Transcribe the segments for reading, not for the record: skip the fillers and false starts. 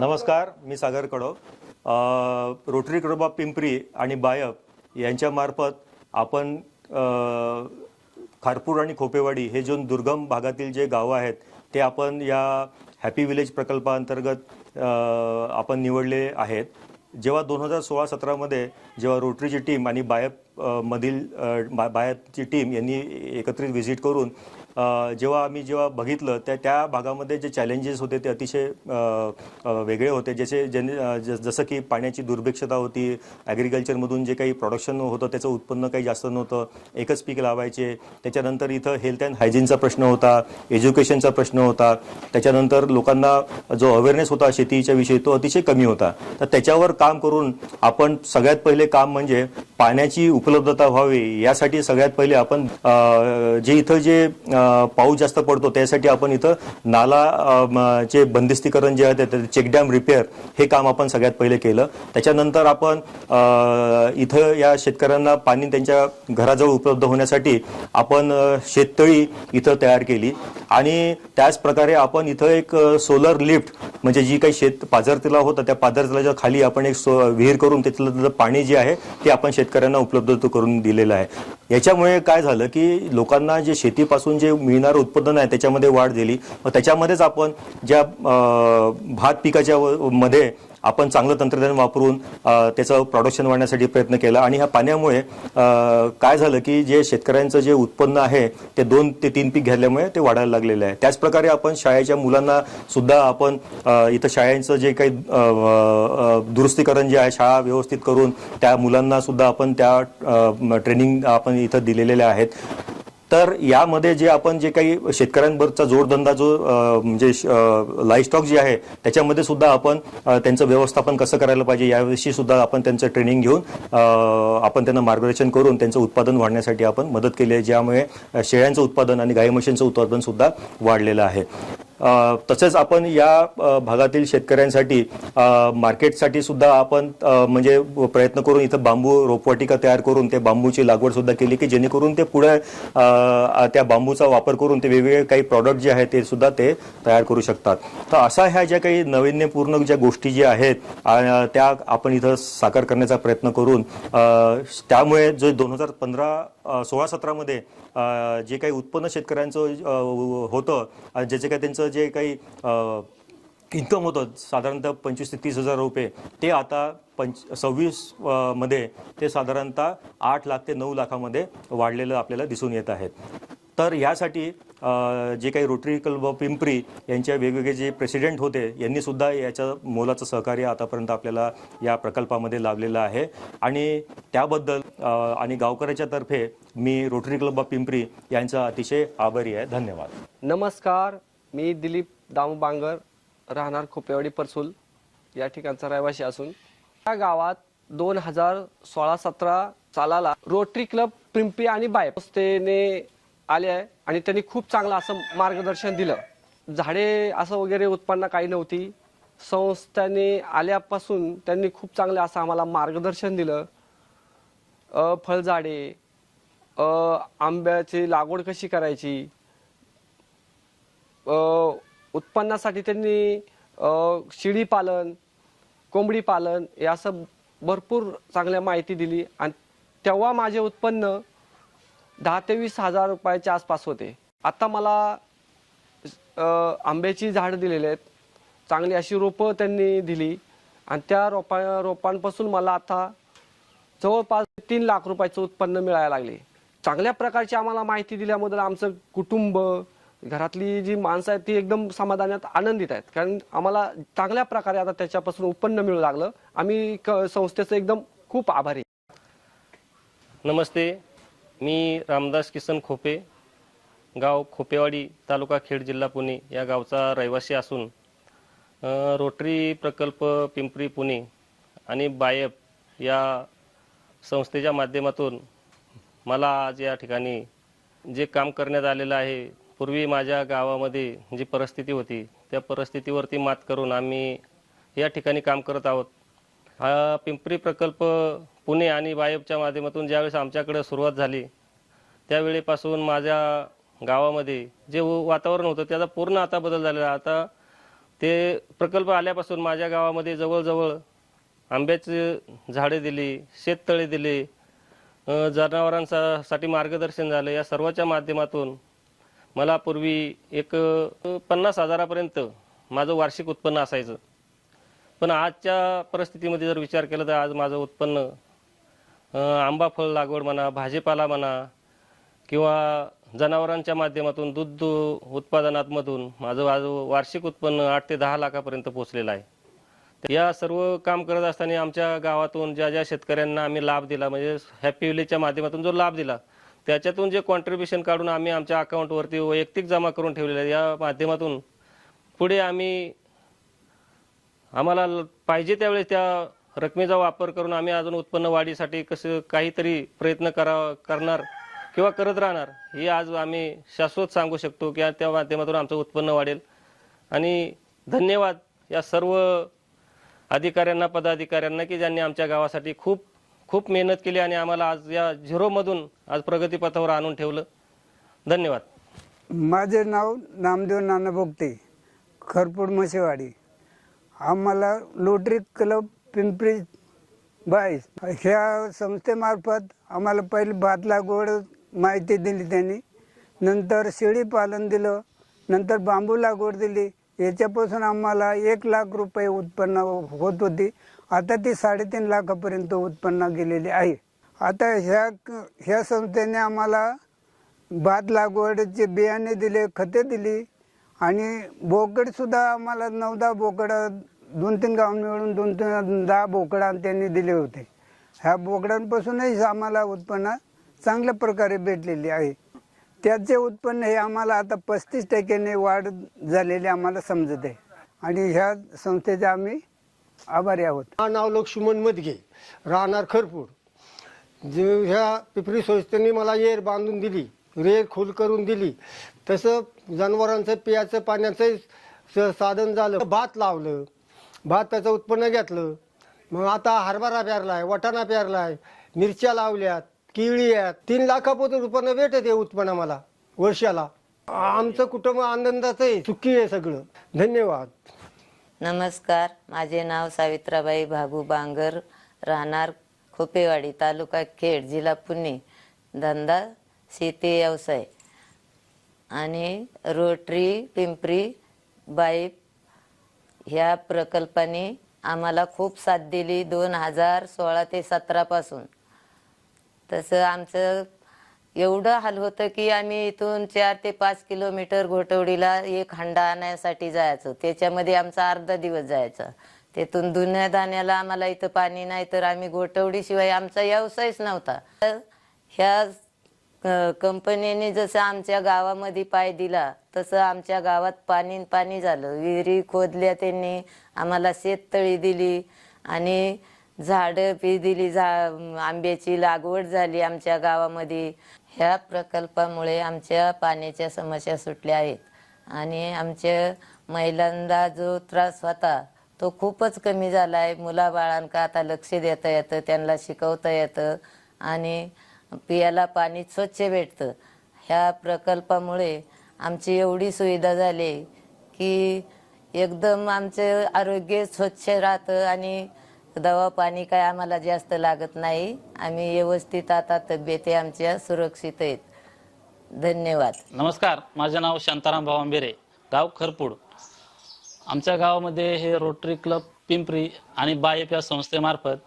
नमस्कार, मी सागर कडव. Rotary club of Pimpri आणि बायप यांच्यामार्फत आपण खारपूर आणि खोपेवाडी हे जो दुर्गम भागातील जे गावं आहेत ते आपण या हॅपी विलेज प्रकल्पाअंतर्गत आपण निवडले आहेत. जेव्हा 2016-17मध्ये जेव्हा रोटरीची टीम आणि बायपमधील बायपची टीम यांनी एकत्रित व्हिजिट करून जेव्हा बघितलं त्या भागामध्ये जे चॅलेंजेस होते ते अतिशय वेगळे होते. जसं की पाण्याची दुर्भिक्षता होती, ॲग्रिकल्चरमधून जे काही प्रोडक्शन होतं त्याचं उत्पन्न काही जास्त नव्हतं, एकच पीक लावायचे. त्याच्यानंतर इथं हेल्थ अँड हायजीनचा प्रश्न होता, एज्युकेशनचा प्रश्न होता. त्याच्यानंतर लोकांना जो अवेअरनेस होता शेतीच्या विषयी तो अतिशय कमी होता. तर त्याच्यावर काम करून आपण सगळ्यात पहिले काम म्हणजे पाण्याची उपलब्धता व्हावी यासाठी सगळ्यात पहिले आपण जे पाऊस जास्त पडतो त्यासाठी आपण इथं नाला चे बंदिस्तीकरण जे आहे ते चेक डॅम रिपेअर हे काम आपण सगळ्यात पहिले केलं. त्याच्यानंतर आपण इथं या शेतकऱ्यांना पाणी त्यांच्या घराजवळ उपलब्ध होण्यासाठी आपण शेततळी इथं तयार केली आणि त्याच प्रकारे आपण इथं एक सोलर लिफ्ट म्हणजे जी काही शेत पाझर तलाव होता त्या पाझर तलावाच्या खाली आपण एक विहीर करून त्यातलं पाणी जे आहे ते आपण शेतकऱ्यांना उपलब्ध करून दिलेलं आहे. याच्यामुळे काय झालं की लोकांना जे शेतीपासून जे मिळणारं उत्पादन आहे त्याच्यामध्ये वाढ झाली. मग त्याच्यामध्येच आपण ज्या भात पिकाच्या मध्ये आपण चांगलं तंत्रज्ञान वापरून त्याचं प्रोडक्शन वाढण्यासाठी प्रयत्न केला आणि ह्या पाण्यामुळे काय झालं की जे शेतकऱ्यांचं जे उत्पन्न आहे ते 2 ते 3 पीक घेतल्यामुळे ते वाढायला लागलेलं आहे. त्याचप्रकारे आपण शाळेच्या मुलांना सुद्धा आपण इथं शाळांचं जे काही दुरुस्तीकरण जे आहे शाळा व्यवस्थित करून त्या मुलांना सुद्धा आपण त्या ट्रेनिंग आपण इथं दिलेले आहेत. तर यामध्ये जे काही शेतकऱ्यांवरचा जोडधंदा जो म्हणजे लाईव्हस्टॉक जे आहे त्याच्यामध्ये सुद्धा आपण त्यांचं व्यवस्थापन कसं करायला पाहिजे याविषयी सुद्धा आपण त्यांचं ट्रेनिंग घेऊन आपण त्यांना मार्गदर्शन करून त्यांचं उत्पादन वाढण्यासाठी आपण मदत केली आहे, ज्यामुळे शेळ्यांचं उत्पादन आणि गाई म्हशींचं उत्पादन सुद्धा वाढलेलं आहे. तसेच आपण या भागातील शेतकऱ्यांसाठी मार्केटसाठी सुद्धा आपण म्हणजे प्रयत्न करून इथं बांबू रोपवाटिका तयार करून ते बांबूची लागवड सुद्धा केली की जेणेकरून ते पुढे त्या बांबूचा वापर करून ते वेगवेगळे काही प्रॉडक्ट जे आहेत ते सुद्धा ते तयार करू शकतात. तर अशा ह्या ज्या काही नाविन्यपूर्ण ज्या गोष्टी ज्या आहेत त्या आपण इथं साकार करण्याचा प्रयत्न करून त्यामुळे जो 2015-16-17मध्ये जे काही उत्पन्न शेतकऱ्यांचं होतं ज्याचे काही त्यांचं जे काही इन्कम होतं साधारणतः 25 ते 30 हजार रुपये ते आता 26 मध्ये ते साधारणतः 8 लाख ते 9 लाखामध्ये वाढलेलं आपल्याला दिसून येत आहे. तर यासाठी जे काही रोटरी क्लब ऑफ पिंपरी यांच्या वेगवेगळे जे प्रेसिडेंट होते यांनी सुद्धा याचं मोलाचं सहकार्य आतापर्यंत आपल्याला या प्रकल्पामध्ये लाभलेलं आहे आणि त्याबद्दल आणि गावकऱ्याच्या तर्फे मी रोटरी क्लब ऑफ पिंपरी यांचा अतिशय आभारी आहे. धन्यवाद. नमस्कार, मी दिलीप दामू बांगर, राहणार खोपेवाडी परसूल या ठिकाणचा रहिवासी असून या गावात 2016-17 सालाला रोटरी क्लब पिंपरी आणि बायप संस्थेने आले आहे आणि त्यांनी खूप चांगलं असं मार्गदर्शन दिलं. झाडे असं वगैरे उत्पन्न काही नव्हती. संस्थेने आल्यापासून त्यांनी खूप चांगलं असं आम्हाला मार्गदर्शन दिलं. फळझाडे, आंब्याची लागवड कशी करायची, उत्पन्नासाठी त्यांनी शेळी पालन, कोंबडी पालन हे असं भरपूर चांगल्या माहिती दिली आणि तेव्हा माझे उत्पन्न 10 ते 20 हजार रुपयाच्या आसपास होते. आता मला आंब्याची झाडं दिलेली आहेत, चांगली अशी रोपं त्यांनी दिली आणि त्या रोपांपासून मला आता जवळपास 3 लाख रुपयाचं उत्पन्न मिळायला लागले. चांगल्या प्रकारची आम्हाला माहिती दिल्याबद्दल आमचं कुटुंब, घरातली जी माणसं आहेत ती एकदम समाधानात आनंदित आहेत, कारण आम्हाला चांगल्या प्रकारे आता त्याच्यापासून उत्पन्न मिळू लागलं. आम्ही संस्थेचं एकदम खूप आभारी. नमस्ते, मी रामदास किसन खोपे, गाव खोपेवाडी, तालुका खेड, जिल्हा पुणे या गावचा रहिवासी असून रोटरी प्रकल्प पिंपरी पुणे आणि बायप या संस्थेच्या माध्यमातून मला आज या ठिकाणी जे काम करण्यात आलेलं आहे, पूर्वी माझ्या गावामध्ये जी परिस्थिती होती त्या परिस्थितीवरती मात करून आम्ही या ठिकाणी काम करत आहोत. हा पिंपरी प्रकल्प पुणे आणि बायपच्या माध्यमातून ज्यावेळेस आमच्याकडे सुरुवात झाली त्यावेळेपासून माझ्या गावामध्ये जे वातावरण होतं त्याचा पूर्ण आता बदल झालेला. आता ते प्रकल्प आल्यापासून माझ्या गावामध्ये जवळजवळ आंब्याची झाडे दिली, शेततळे दिले, जनावरांसाठी मार्गदर्शन झालं. या सर्वाच्या माध्यमातून मला पूर्वी एक 50,000पर्यंत माझं वार्षिक उत्पन्न असायचं. पण आजच्या परिस्थितीमध्ये जर विचार केला तर आज माझं उत्पन्न आंबा फळ लागवड म्हणा, भाजीपाला म्हणा किंवा जनावरांच्या माध्यमातून दूध उत्पादनातमधून माझं आज वार्षिक उत्पन्न 8 ते 10 लाखापर्यंत पोहोचलेलं आहे. या सर्व काम करत असताना आमच्या गावातून ज्या ज्या शेतकऱ्यांना आम्ही लाभ दिला, म्हणजे हॅपी विलेजच्या माध्यमातून जो लाभ दिला त्याच्यातून जे कॉन्ट्रीब्युशन काढून आम्ही आमच्या अकाउंटवरती वैयक्तिक जमा करून ठेवलेलं आहे. या माध्यमातून पुढे आम्हाला पाहिजे त्यावेळेस त्या रकमेचा वापर करून आम्ही अजून उत्पन्न वाढीसाठी कसं काहीतरी प्रयत्न करणार किंवा करत राहणार हे आज आम्ही शाश्वत सांगू शकतो की त्या माध्यमातून आमचं उत्पन्न वाढेल. आणि धन्यवाद या सर्व अधिकाऱ्यांना, पदाधिकाऱ्यांना की ज्यांनी आमच्या गावासाठी खूप खूप मेहनत केली आणि आम्हाला आज या झिरोमधून आज प्रगतीपथावर आणून ठेवलं. धन्यवाद. माझे नाव नामदेव नाना बोगटे, खरपूड मसेवाडी. आम्हाला लोटरी क्लब पिंपरी 22 ह्या संस्थेमार्फत आम्हाला पहिले भात लागवड माहिती दिली त्यांनी, नंतर शेळी पालन दिलं, नंतर बांबू लागवड दिली. याच्यापासून आम्हाला 1 लाख रुपये उत्पन्न होत होती. आता ती 3.5 लाखापर्यंत उत्पन्न गेलेले आहे. आता ह्या संस्थेने आम्हाला भात लागवडचे बियाणे दिले, खते दिली आणि बोकड सुद्धा आम्हाला 9-10 बोकड 2-3 गाव मिळून 2-10 बोकड त्यांनी दिले होते. ह्या बोकडांपासूनही आम्हाला उत्पन्न चांगल्या प्रकारे भेटलेले आहे. त्याचे उत्पन्न हे आम्हाला आता 35% वाढ झालेले आम्हाला समजत आहे आणि ह्या संस्थेचे आम्ही आभारी आहोत. नाव लक्ष्मण मदगे, राहणार खरपूड. जे ह्या पिपरी संस्थेने मला येर बांधून दिली, रेर खोल करून दिली, तसं जनावरांचं पियाचं पाण्याचं साधन झालं. भात लावलं, भाताचं उत्पन्न घेतलं. मग आता हरभरा पेरलाय, वाटाणा पेरलाय, मिरच्या लावल्यात, केळी आहेत. 3 लाखापर्यंत उत्पन्न भेटते उत्पन्न मला वर्षाला. आमचं कुटुंब आनंदाचं आहे, सुखी आहे सगळं. धन्यवाद. नमस्कार, माझे नाव सावित्राबाई भागू बांगर, राहणार खोपेवाडी, तालुका खेड, जिल्हा पुणे. धंदा शेती व्यवसाय आणि रोटरी पिंपरी बाई ह्या प्रकल्पाने आम्हाला खूप साथ दिली 2016 ते 17 पासून. तसं आमचं एवढं हाल होतं की आम्ही इथून 4 ते 5 किलोमीटर घोटवडीला एक हंडा आणण्यासाठी जायचो. त्याच्यामध्ये आमचा अर्धा दिवस जायचा. तिथून धुण्या धाण्याला आम्हाला इथं पाणी नाही, तर आम्ही घोटवडीशिवाय आमचा व्यवसायच नव्हता. ह्या कंपनीने जसं आमच्या गावामध्ये पाय दिला तसं आमच्या गावात पाणी झालं. विहिरी खोदल्या त्यांनी, आम्हाला शेततळी दिली आणि झाडं बी दिली. आंब्याची लागवड झाली आमच्या गावामध्ये. ह्या प्रकल्पामुळे आमच्या पाण्याच्या समस्या सुटल्या आहेत आणि आमच्या महिलांना जो त्रास होता तो खूपच कमी झाला आहे. मुलाबाळांका आता लक्ष देता येतं, त्यांना शिकवता येतं आणि पियाला पाणी स्वच्छ भेटतं. ह्या प्रकल्पामुळे आमची एवढी सुविधा झाली की एकदम आमचं आरोग्य स्वच्छ राहतं आणि दवा पाणी काय आम्हाला जास्त लागत नाही. आम्ही व्यवस्थित आता तब्येती आमच्या सुरक्षित आहेत. धन्यवाद. नमस्कार, माझे नाव शांताराम भावांबेरे, गाव खरपूड. आमच्या गावामध्ये हे रोटरी क्लब पिंपरी आणि बायफ या संस्थेमार्फत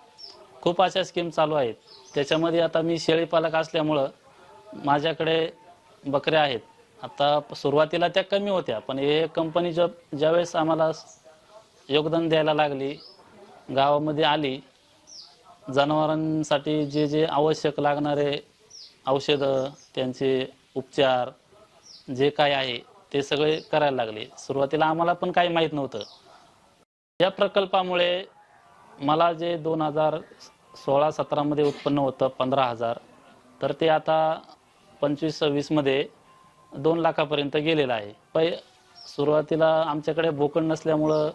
खूप अशा स्कीम चालू आहेत. त्याच्यामध्ये आता मी शेळीपालक असल्यामुळं माझ्याकडे बकऱ्या आहेत. आता सुरुवातीला त्या कमी होत्या, पण हे कंपनी ज्यावेळेस आम्हाला योगदान द्यायला लागली, गावामध्ये आली, जनावरांसाठी जे जे आवश्यक लागणारे औषधं, त्यांचे उपचार जे काय आहे ते सगळे करायला लागले. सुरुवातीला आम्हाला पण काही माहीत नव्हतं. या प्रकल्पामुळे मला जे 2016-17 मध्ये उत्पन्न होतं 15,000, तर ते आता 25-26 मध्ये 2 लाखापर्यंत गेलेलं आहे. सुरुवातीला आमच्याकडे बोकड नसल्यामुळं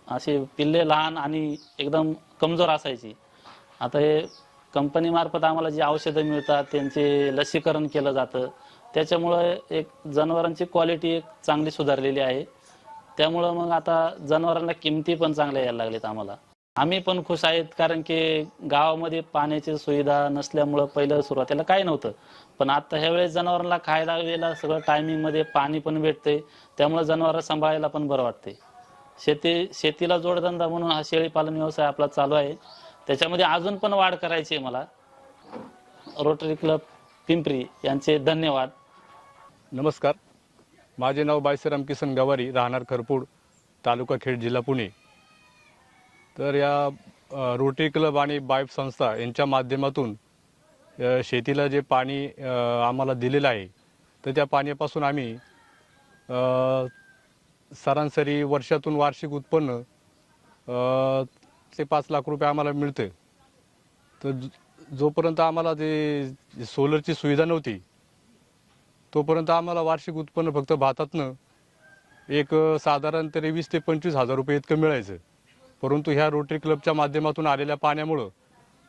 अशी पिल्ले लहान आणि एकदम कमजोर असायची. आता हे कंपनीमार्फत आम्हाला जी औषधं मिळतात, त्यांचे लसीकरण केलं जातं, त्याच्यामुळं एक जनावरांची क्वालिटी एक चांगली सुधारलेली आहे त्यामुळं मग आता जनावरांना किमती पण चांगल्या यायला लागलेत आम्हाला. आम्ही पण खुश आहेत, कारण की गावामध्ये पाण्याची सुविधा नसल्यामुळं पहिलं सुरुवातीला काही नव्हतं, पण आता ह्या वेळेस जनावरांना खायला वेळेला सगळं टायमिंगमध्ये पाणी पण भेटते, त्यामुळे जनावरं सांभाळायला पण बरं वाटते. शेतीला जोडधंदा म्हणून हा शेळीपालन व्यवसाय आपला चालू आहे. त्याच्यामध्ये अजून पण वाढ करायची आहे मला. रोटरी क्लब पिंपरी यांचे धन्यवाद. नमस्कार, माझे नाव बायसराम किसन गवारी, राहणार खरपूड, तालुका खेड, जिल्हा पुणे. तर या रोटरी क्लब आणि बायफ संस्था यांच्या माध्यमातून शेतीला जे पाणी आम्हाला दिलेलं आहे, तर त्या पाण्यापासून आम्ही सरासरी वर्षातून वार्षिक उत्पन्न ते 5 लाख रुपये आम्हाला मिळते. तर जोपर्यंत आम्हाला ते सोलरची सुविधा नव्हती, तोपर्यंत आम्हाला वार्षिक उत्पन्न फक्त भातातनं एक साधारण तरी 20 ते 25 हजार रुपये इतकं मिळायचं. परंतु ह्या रोटरी क्लबच्या माध्यमातून आलेल्या पाण्यामुळं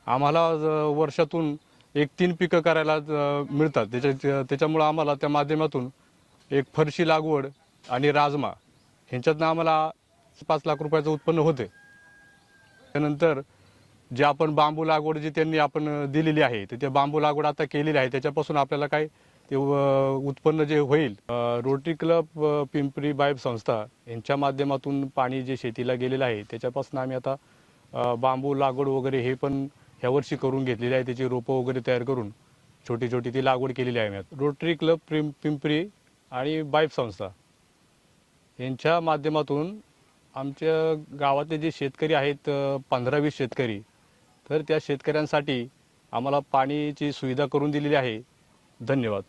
आम्हाला वर्षातून 3 पिकं करायला मिळतात. त्याच्यामुळं आम्हाला त्या माध्यमातून एक फरशी लागवड आणि राजमा ह्यांच्यातनं आम्हाला 5 लाख रुपयाचं उत्पन्न होते. त्यानंतर जे आपण बांबू लागवड जी त्यांनी आपण दिलेली आहे, तर ते बांबू लागवड आता केलेली आहे, त्याच्यापासून आपल्याला काय ते उत्पन्न जे होईल. रोटरी क्लब पिंपरी बायफ संस्था यांच्या माध्यमातून पाणी जे शेतीला गेलेलं आहे, त्याच्यापासून आम्ही आता बांबू लागवड वगैरे हे पण ह्या वर्षी करून घेतलेली आहे. त्याची रोपं वगैरे तयार करून छोटी छोटी ती लागवड केलेली आहे. रोटरी क्लब पिंपरी आणि बायफ संस्था यांच्या माध्यमातून आमच्या गावातले जे शेतकरी आहेत 15-20 शेतकरी, तर त्या शेतकऱ्यांसाठी आम्हाला पाण्याची सुविधा करून दिलेली आहे. धन्यवाद.